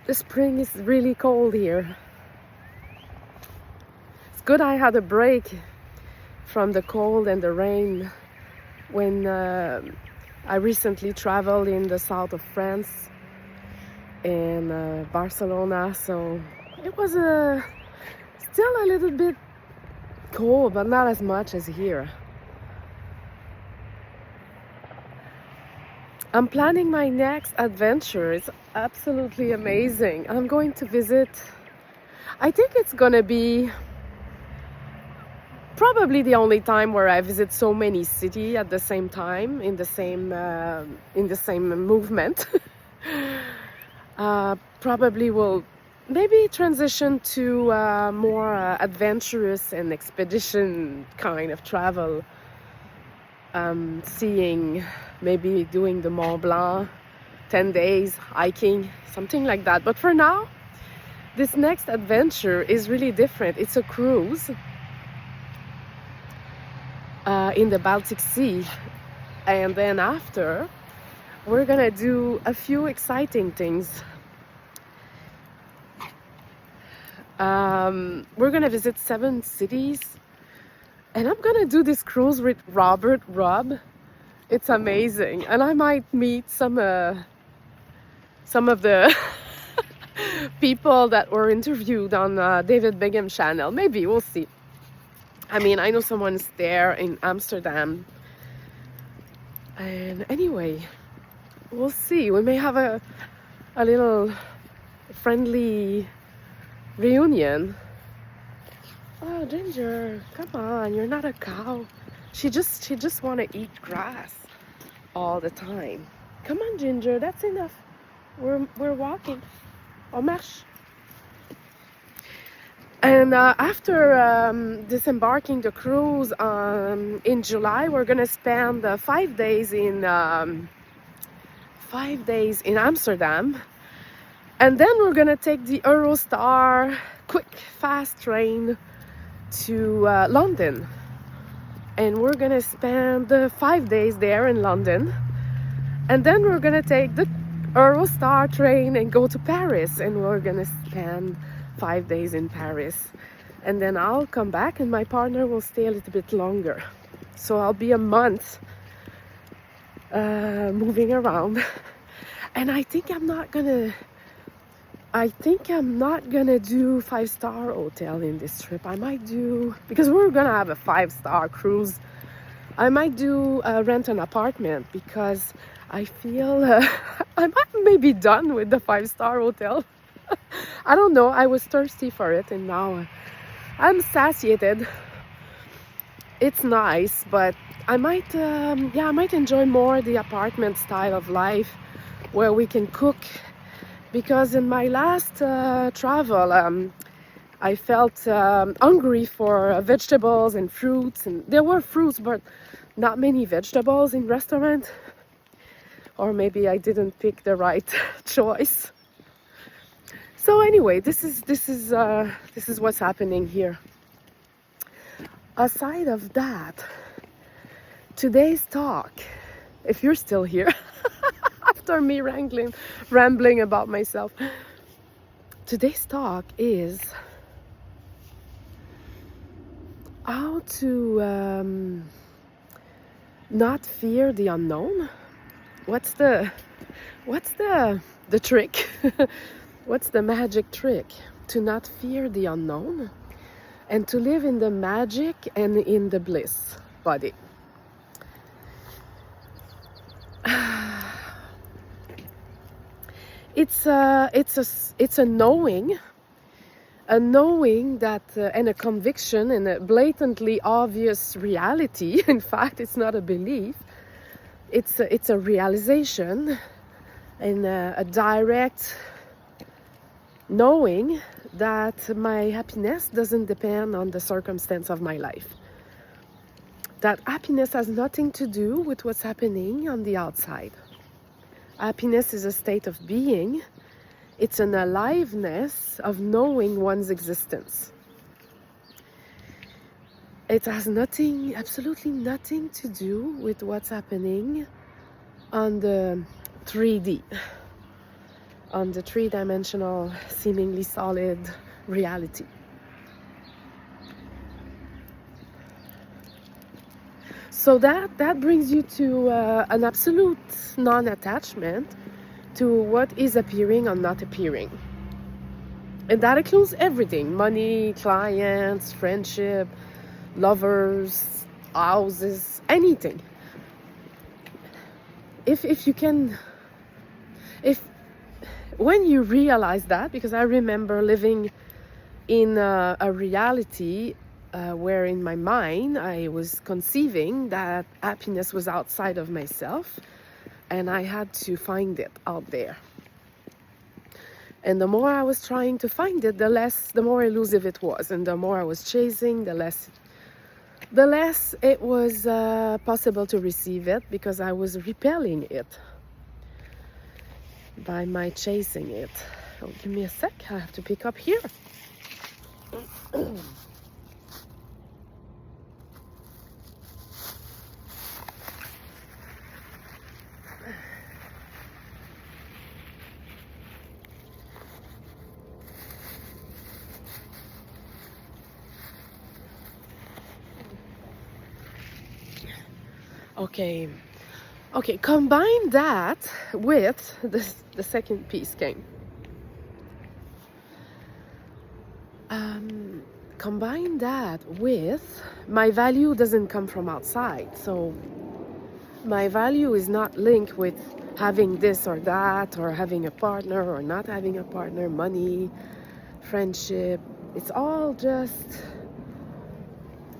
The spring is really cold here. It's good I had a break from the cold and the rain when I recently traveled in the south of France, in Barcelona, so it was still a little bit cold, but not as much as here. I'm planning my next adventure. It's absolutely amazing. I'm going to visit, I think it's gonna be probably the only time where I visit so many cities at the same time, in the same movement. Probably will maybe transition to more adventurous and expedition kind of travel. Seeing, maybe doing the Mont Blanc, 10 days hiking, something like that. But for now, this next adventure is really different. It's a cruise in the Baltic Sea, and then after we're gonna do a few exciting things. We're gonna visit 7 cities, and I'm gonna do this cruise with Rob. It's amazing, and I might meet some of the people that were interviewed on David Bingham's channel. Maybe, we'll see. I mean, I know someone's there in Amsterdam. And anyway, we'll see. We may have a little friendly reunion. Oh, Ginger, come on, you're not a cow. She just want to eat grass all the time. Come on, Ginger, that's enough. We're walking. On marche. And after disembarking the cruise in July, we're gonna spend 5 days in 5 days in Amsterdam, and then we're gonna take the Eurostar quick fast train to London, and we're gonna spend 5 days there in London, and then we're gonna take the Eurostar train and go to Paris, and we're gonna spend 5 days in Paris, and then I'll come back and my partner will stay a little bit longer. So I'll be a month moving around. And I think I'm not gonna do 5-star hotel in this trip. I might do, because we're gonna have a 5-star cruise, I might do rent an apartment, because I feel I might maybe done with the 5-star hotel. I don't know, I was thirsty for it, and now I'm satiated. It's nice, but I might enjoy more the apartment style of life, where we can cook, because in my last travel I felt hungry for vegetables and fruits, and there were fruits but not many vegetables in restaurant, or maybe I didn't pick the right choice. So anyway, this is what's happening here. Aside of that, today's talk, if you're still here after me rambling about myself, today's talk is how to not fear the unknown. What's the trick? What's the magic trick? To not fear the unknown and to live in the magic and in the bliss body. It's a knowing that and a conviction and a blatantly obvious reality. In fact, it's not a belief. It's a realization and a direct knowing that my happiness doesn't depend on the circumstance of my life. That happiness has nothing to do with what's happening on the outside. Happiness is a state of being. It's an aliveness of knowing one's existence. It has nothing, absolutely nothing to do with what's happening on the 3D. on the three-dimensional, seemingly solid reality. So that brings you to an absolute non-attachment to what is appearing or not appearing. And that includes everything: money, clients, friendship, lovers, houses, anything. If you can, when you realize that, because I remember living in a reality where in my mind I was conceiving that happiness was outside of myself, and I had to find it out there. And the more I was trying to find it, the more elusive it was, and the more I was chasing, the less it was possible to receive it, because I was repelling it by my chasing it. Oh, give me a sec, I have to pick up here. Okay, combine that with the second piece came. Combine that with my value doesn't come from outside. So my value is not linked with having this or that, or having a partner or not having a partner, money, friendship. It's all just...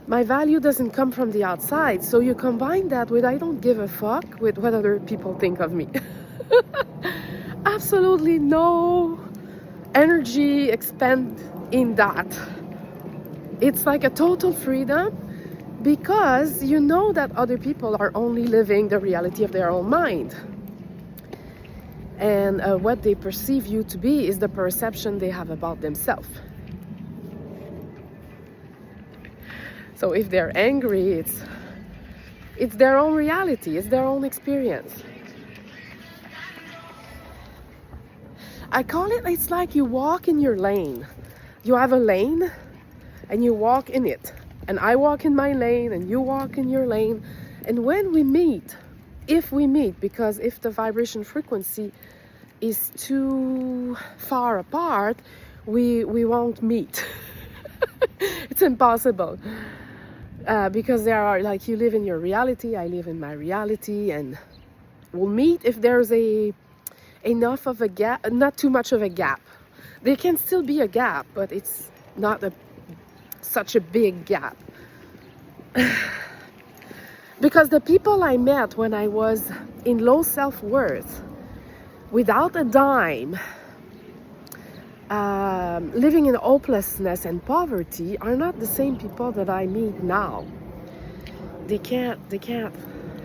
my value doesn't come from the outside. So you combine that with I don't give a fuck with what other people think of me. Absolutely no energy expend in that. It's like a total freedom, because you know that other people are only living the reality of their own mind. And what they perceive you to be is the perception they have about themselves. So if they're angry, it's their own reality, it's their own experience. I call it, it's like you walk in your lane. You have a lane and you walk in it. And I walk in my lane and you walk in your lane. And when we meet, if we meet, because if the vibration frequency is too far apart, we won't meet. It's impossible. Because there are, like, you live in your reality, I live in my reality, and we'll meet if there's enough of a gap, not too much of a gap. There can still be a gap, but it's not such a big gap. Because the people I met when I was in low self-worth, without a dime, living in hopelessness and poverty, are not the same people that I meet now. They can't,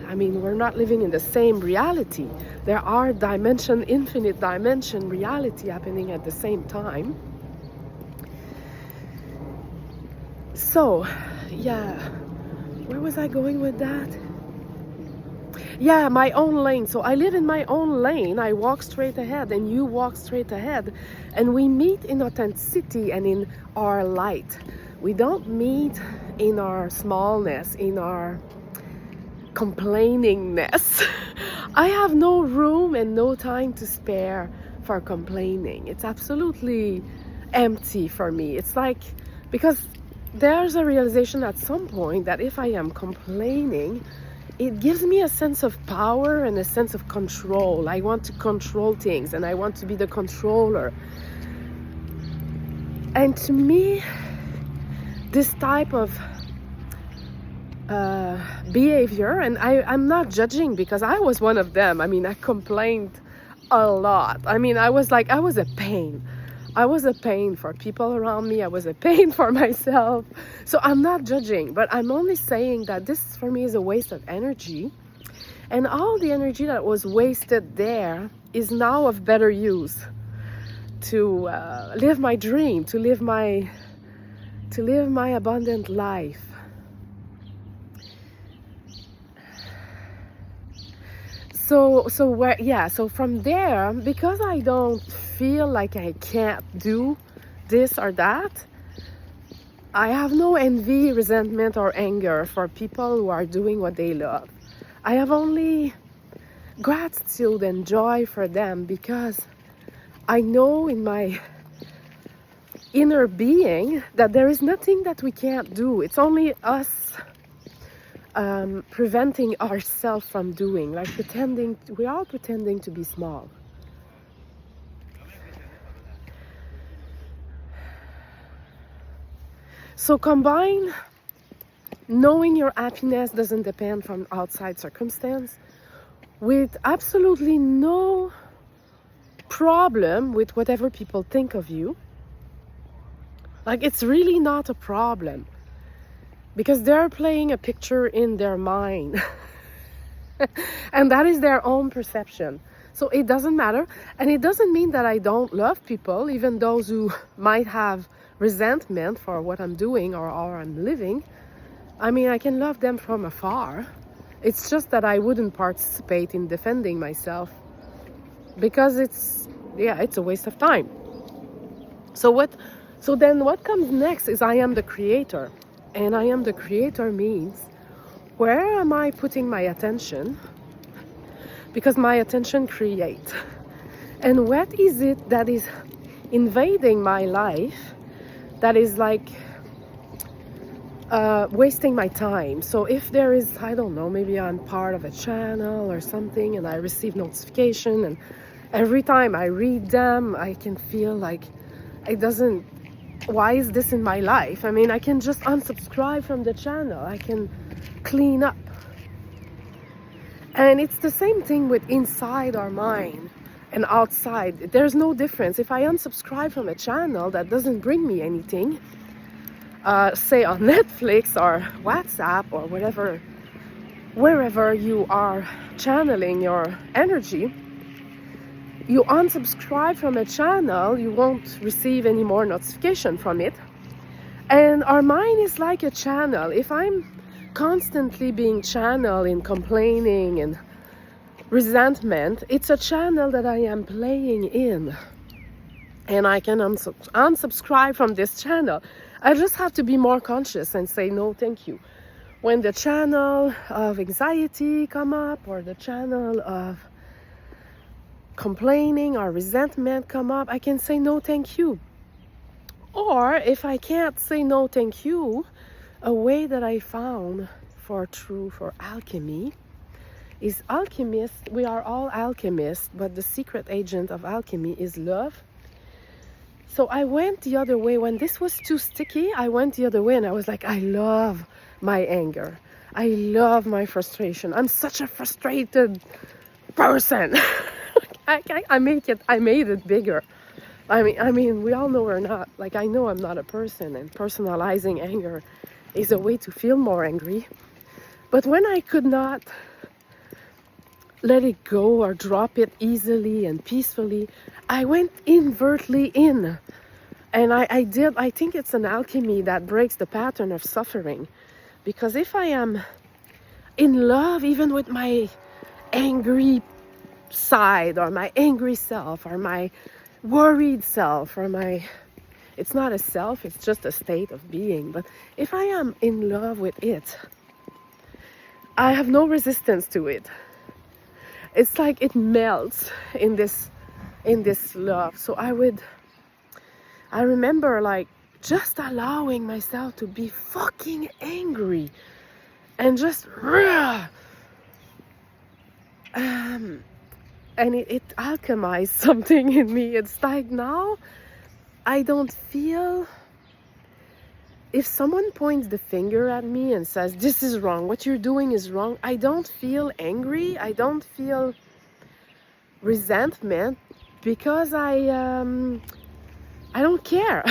I mean, we're not living in the same reality. There are infinite dimension reality happening at the same time. So, yeah, where was I going with that? Yeah, my own lane. So I live in my own lane. I walk straight ahead and you walk straight ahead. And we meet in authenticity and in our light. We don't meet in our smallness, in our complainingness. I have no room and no time to spare for complaining. It's absolutely empty for me. It's like, because there's a realization at some point that if I am complaining, it gives me a sense of power and a sense of control. I want to control things and I want to be the controller. And to me, this type of behavior, and I'm not judging, because I was one of them. I mean, I complained a lot. I mean, I was a pain. I was a pain for people around me. I was a pain for myself. So I'm not judging, but I'm only saying that this for me is a waste of energy. And all the energy that was wasted there is now of better use to live my dream, to live my abundant life. So where, yeah, so from there, because I don't feel like I can't do this or that, I have no envy, resentment, or anger for people who are doing what they love. I have only gratitude and joy for them, because I know in my inner being that there is nothing that we can't do. It's only us preventing ourselves from doing, like pretending, we're all pretending to be small. So combine knowing your happiness doesn't depend from outside circumstance with absolutely no problem with whatever people think of you. Like, it's really not a problem, because they're playing a picture in their mind and that is their own perception. So it doesn't matter, and it doesn't mean that I don't love people, even those who might have resentment for what I'm doing or I'm living. I mean, I can love them from afar. It's just that I wouldn't participate in defending myself, because it's a waste of time. So then what comes next is I am the creator. And I am the creator means, where am I putting my attention? Because my attention creates. And what is it that is invading my life that is like wasting my time? So if there is, I don't know, maybe I'm part of a channel or something and I receive notification, and every time I read them, I can feel like it doesn't, why is this in my life? I mean, I can just unsubscribe from the channel. I can clean up. And it's the same thing with inside our mind and outside. There's no difference. If I unsubscribe from a channel that doesn't bring me anything, say on Netflix or WhatsApp or whatever, wherever you are channeling your energy, you unsubscribe from a channel, you won't receive any more notification from it. And our mind is like a channel. If I'm constantly being channeled in complaining and resentment, it's a channel that I am playing in. And I can unsubscribe from this channel. I just have to be more conscious and say, no, thank you. When the channel of anxiety come up, or the channel of complaining or resentment come up, I can say no thank you. Or if I can't say no thank you, a way that I found for alchemy is alchemists. We are all alchemists, but the secret agent of alchemy is love. So I went the other way. When this was too sticky, I went the other way, and I was like, I love my anger, I love my frustration, I'm such a frustrated person. I made it bigger. I mean, we all know we're not. Like, I know I'm not a person, and personalizing anger is a way to feel more angry. But when I could not let it go or drop it easily and peacefully, I went invertly in. And I think it's an alchemy that breaks the pattern of suffering. Because if I am in love, even with my angry side, or my angry self, or my worried self, or it's not a self, it's just a state of being, but if I am in love with it, I have no resistance to it. It's like it melts in this love. So I remember, like, just allowing myself to be fucking angry and just and it alchemized something in me. It's like, now I don't feel, if someone points the finger at me and says, this is wrong, what you're doing is wrong, I don't feel angry, I don't feel resentment, because I don't care.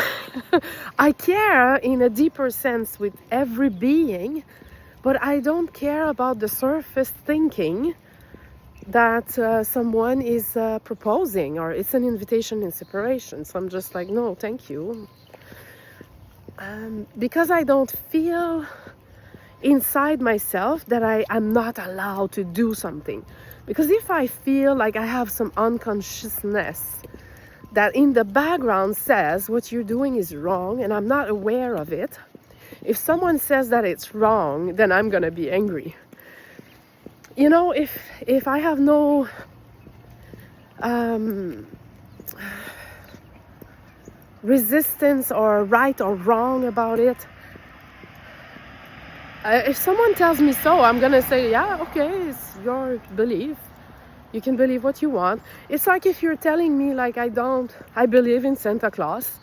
I care in a deeper sense with every being, but I don't care about the surface thinking that someone is proposing, or it's an invitation in separation. So I'm just like, no, thank you. Because I don't feel inside myself that I am not allowed to do something. Because if I feel like I have some unconsciousness that in the background says what you're doing is wrong and I'm not aware of it, if someone says that it's wrong, then I'm gonna be angry. You know, if I have no resistance or right or wrong about it, if someone tells me so, I'm gonna say, yeah, okay, it's your belief. You can believe what you want. It's like if you're telling me like I believe in Santa Claus.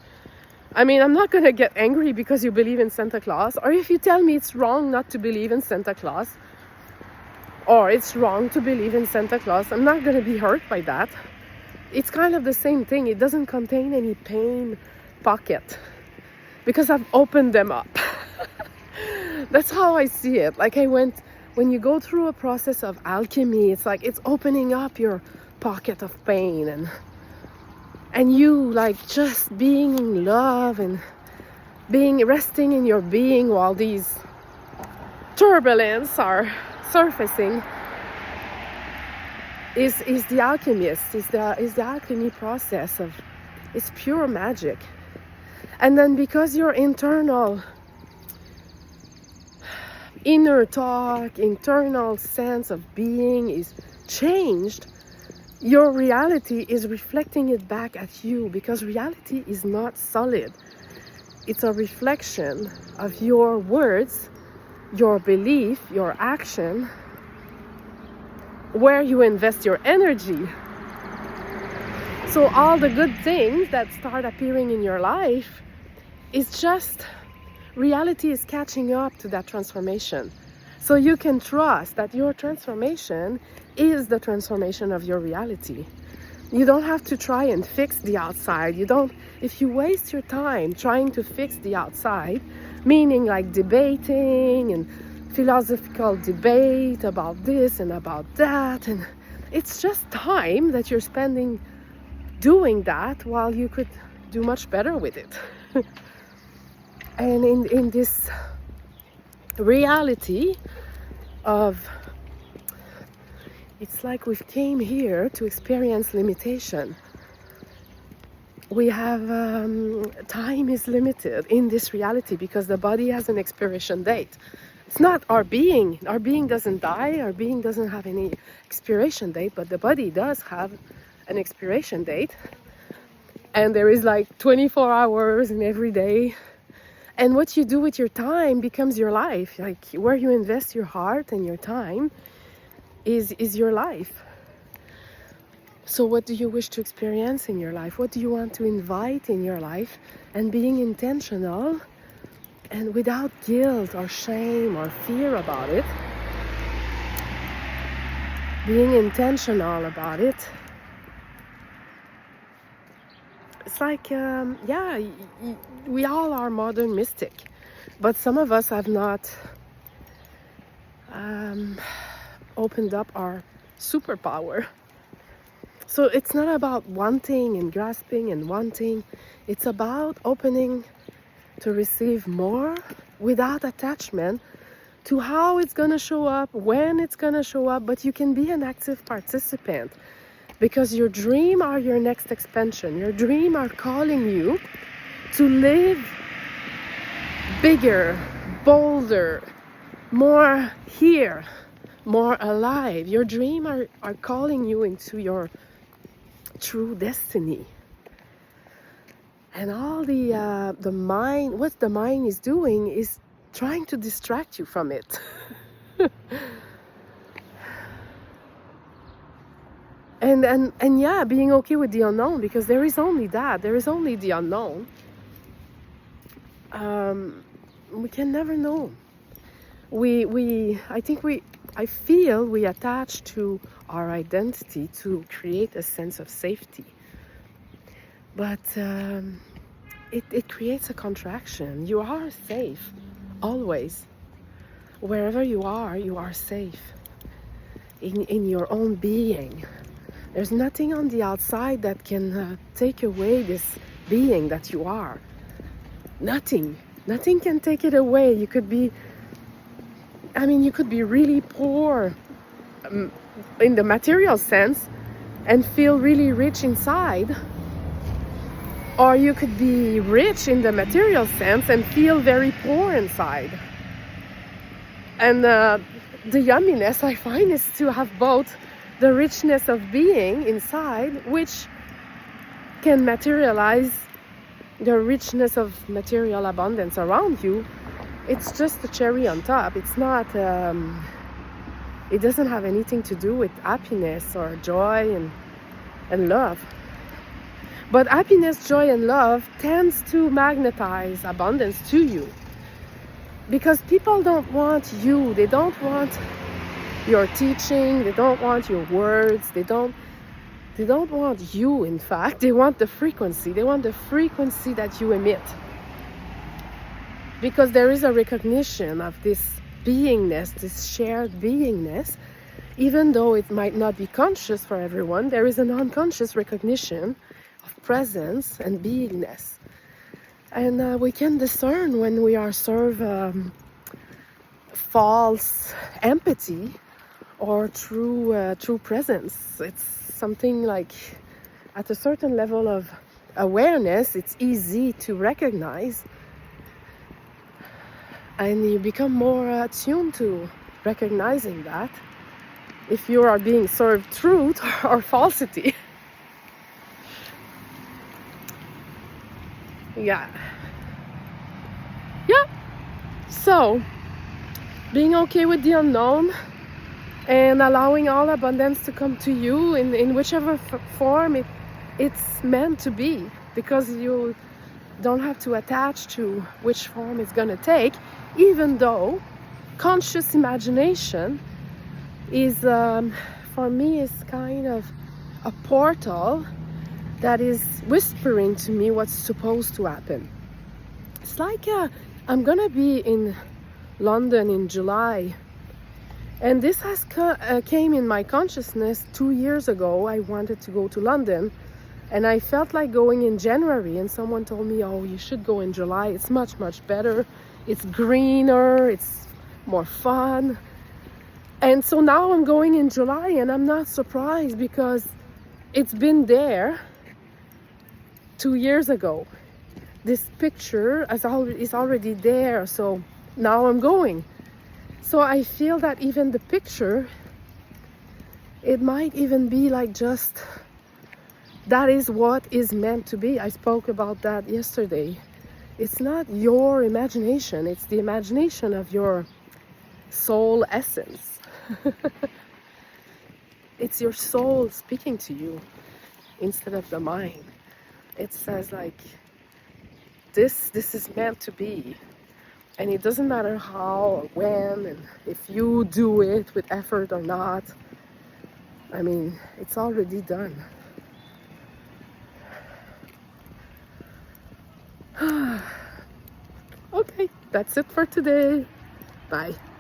I mean, I'm not gonna get angry because you believe in Santa Claus. Or if you tell me it's wrong not to believe in Santa Claus, or it's wrong to believe in Santa Claus, I'm not gonna be hurt by that. It's kind of the same thing. It doesn't contain any pain pocket because I've opened them up. That's how I see it. Like when you go through a process of alchemy, it's like it's opening up your pocket of pain and you like just being in love and resting in your being while these turbulence are surfacing is the alchemist, is the alchemy process of, it's pure magic. And then because your inner talk, internal sense of being is changed, your reality is reflecting it back at you, because reality is not solid. It's a reflection of your words, your belief, your action, where you invest your energy. So all the good things that start appearing in your life is just reality is catching up to that transformation. So you can trust that your transformation is the transformation of your reality. You don't have to try and fix the outside. If you waste your time trying to fix the outside, meaning like debating and philosophical debate about this and about that, and it's just time that you're spending doing that while you could do much better with it. And in this reality of, it's like we've came here to experience limitation. We have, time is limited in this reality because the body has an expiration date. It's not our being. Our being doesn't die. Our being doesn't have any expiration date, but the body does have an expiration date. And there is like 24 hours in every day. And what you do with your time becomes your life. Like where you invest your heart and your time is your life. So what do you wish to experience in your life? What do you want to invite in your life? And being intentional and without guilt or shame or fear about it, being intentional about it. It's like, we all are modern mystic, but some of us have not opened up our superpower. So it's not about wanting and grasping and wanting. It's about opening to receive more without attachment to how it's going to show up, when it's going to show up, but you can be an active participant. Because your dream are your next expansion. Your dream are calling you to live bigger, bolder, more here, more alive. Your dream are calling you into your true destiny. And all the mind, what the mind is doing is trying to distract you from it. And yeah, being okay with the unknown, because there is only that. There is only the unknown. We can never know. I feel we attach to our identity to create a sense of safety. But it creates a contraction. You are safe, always. Wherever you are safe. In your own being. There's nothing on the outside that can take away this being that you are. Nothing can take it away. You could be really poor, in the material sense and feel really rich inside, or you could be rich in the material sense and feel very poor inside. And the yumminess I find is to have both the richness of being inside, which can materialize the richness of material abundance around you. It's just the cherry on top. It's not, it doesn't have anything to do with happiness or joy and love. But happiness, joy, and love tends to magnetize abundance to you. Because people don't want you. They don't want your teaching. They don't want your words. They don't want you, in fact. They want the frequency. They want the frequency that you emit. Because there is a recognition of this beingness, this shared beingness. Even though it might not be conscious for everyone, there is an unconscious recognition of presence and beingness. And we can discern when we are served false empathy or true presence. It's something like at a certain level of awareness, it's easy to recognize. And you become more attuned to recognizing that if you are being served truth or falsity. Yeah. So, being okay with the unknown and allowing all abundance to come to you in whichever form it's meant to be, because you don't have to attach to which form it's going to take, even though conscious imagination is, for me, is kind of a portal that is whispering to me what's supposed to happen. It's like I'm gonna be in London in July, and this has came in my consciousness 2 years ago. I wanted to go to London, and I felt like going in January, and someone told me, oh, you should go in July. It's much better. It's greener, it's more fun. And so now I'm going in July, and I'm not surprised because it's been there 2 years ago. This picture is already there, so now I'm going. So I feel that even the picture, it might even be like just, that is what is meant to be. I spoke about that yesterday. It's not your imagination, it's the imagination of your soul essence. It's your soul speaking to you instead of the mind. It says like, this is meant to be, and it doesn't matter how or when, and if you do it with effort or not. I mean, it's already done. Okay, that's it for today. Bye.